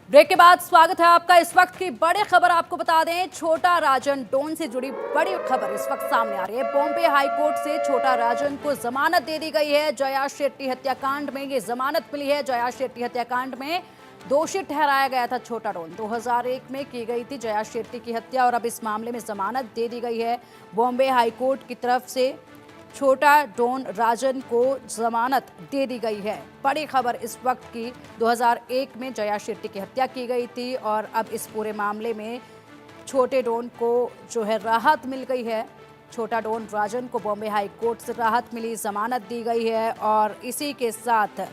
Break के बाद स्वागत है आपका। इस वक्त की बड़ी खबर आपको बता दें, छोटा राजन डॉन से जुड़ी बड़ी खबर इस वक्त सामने आ रही है। बॉम्बे हाई कोर्ट से छोटा राजन को जमानत दे दी गई है। जया शेट्टी हत्याकांड में ये जमानत मिली है। जया शेट्टी हत्याकांड में दोषी ठहराया गया था छोटा डॉन। 2001 में की गई थी जया शेट्टी की हत्या और अब इस मामले में जमानत दे दी गई है। बॉम्बे हाई कोर्ट की तरफ से छोटा डॉन राजन को जमानत दे दी गई है। बड़ी खबर इस वक्त की, 2001 में जया शेट्टी की हत्या की गई थी और अब इस पूरे मामले में छोटे डॉन को जो है राहत मिल गई है। छोटा डॉन राजन को बॉम्बे हाई कोर्ट से राहत मिली, जमानत दी गई है और इसी के साथ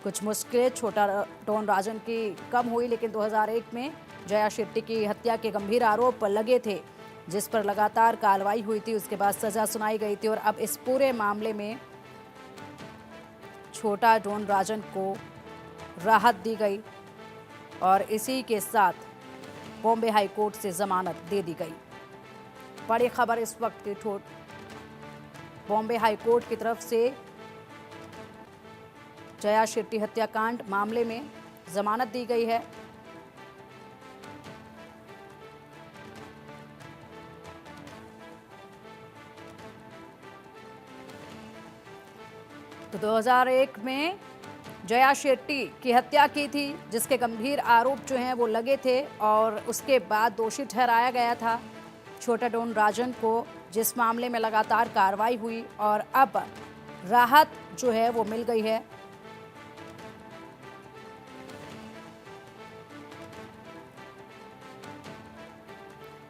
कुछ मुश्किलें छोटा डॉन राजन की कम हुई। लेकिन 2001 में जया शेट्टी की हत्या के गंभीर आरोप लगे थे, जिस पर लगातार कार्रवाई हुई थी, उसके बाद सजा सुनाई गई थी और अब इस पूरे मामले में छोटा डॉन राजन को राहत दी गई और इसी के साथ बॉम्बे हाई कोर्ट से जमानत दे दी गई। बड़ी खबर इस वक्त की, बॉम्बे हाई कोर्ट की तरफ से जया शेट्टी हत्याकांड मामले में जमानत दी गई है। तो 2001 में जया शेट्टी की हत्या की थी, जिसके गंभीर आरोप जो हैं वो लगे थे और उसके बाद दोषी ठहराया गया था छोटा डॉन राजन को, जिस मामले में लगातार कार्रवाई हुई और अब राहत जो है वो मिल गई है।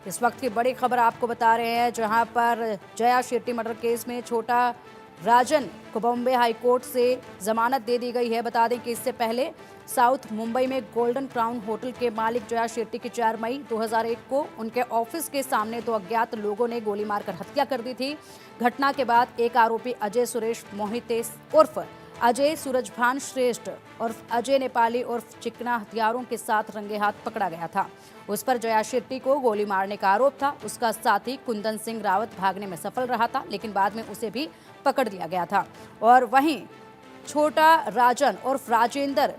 इस वक्त की बड़ी खबर आपको बता रहे हैं, जहां पर जया शेट्टी मर्डर केस में छोटा राजन को बॉम्बे हाई कोर्ट से जमानत दे दी गई है। बता दें कि इससे पहले साउथ मुंबई में गोल्डन क्राउन होटल के मालिक जया शेट्टी की 4 मई 2001 को उनके ऑफिस के सामने 2 अज्ञात लोगों ने गोली मारकर हत्या कर दी थी। घटना के बाद एक आरोपी अजय सुरेश मोहिते उर्फ अजय सूरजभान श्रेष्ठ उर्फ अजय नेपाली उर्फ चिकना हथियारों के साथ रंगे हाथ पकड़ा गया था। उस पर जया शेट्टी को गोली मारने का आरोप था। उसका साथी कुंदन सिंह रावत भागने में सफल रहा था, लेकिन बाद में उसे भी पकड़ लिया गया था। और वहीं छोटा राजन उर्फ राजेंद्र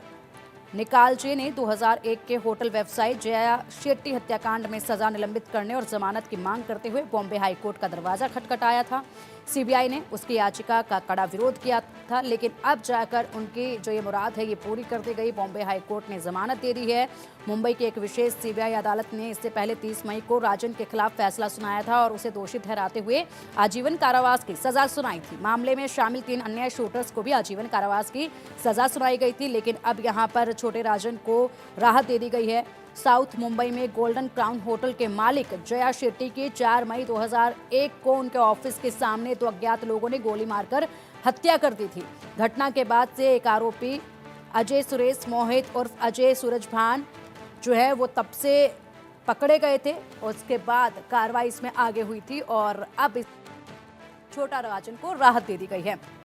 निकालजे ने 2001 के होटल वेबसाइट जया शेट्टी हत्याकांड में सजा निलंबित करने और जमानत की मांग करते हुए बॉम्बे हाई कोर्ट का दरवाजा खटखटाया था। सीबीआई ने उसकी याचिका का कड़ा विरोध किया था, लेकिन अब जाकर उनकी जो ये मुराद है ये पूरी कर दी गई। बॉम्बे हाई कोर्ट ने जमानत दे दी है। मुंबई की एक विशेष सीबीआई अदालत ने इससे पहले 30 मई को राजन के खिलाफ फैसला सुनाया था और उसे दोषी ठहराते हुए आजीवन कारावास की सजा सुनाई थी। मामले में शामिल 3 अन्य शूटर्स को भी आजीवन कारावास की सजा सुनाई गई थी, लेकिन अब यहाँ पर छोटे राजन को राहत दे दी गई है। साउथ मुंबई में गोल्डन क्राउन होटल के मालिक जया शेट्टी की 4 मई 2001 को उनके ऑफिस के सामने 2 अज्ञात लोगों ने गोली मारकर हत्या कर दी थी। घटना के बाद से एक आरोपी अजय सुरेश मोहित उर्फ अजय सूरजभान जो है वो तब से पकड़े गए थे और उसके बाद कार्रवाई इसमें आगे हुई थी और अब छोटा राजन को राहत दे दी गई है।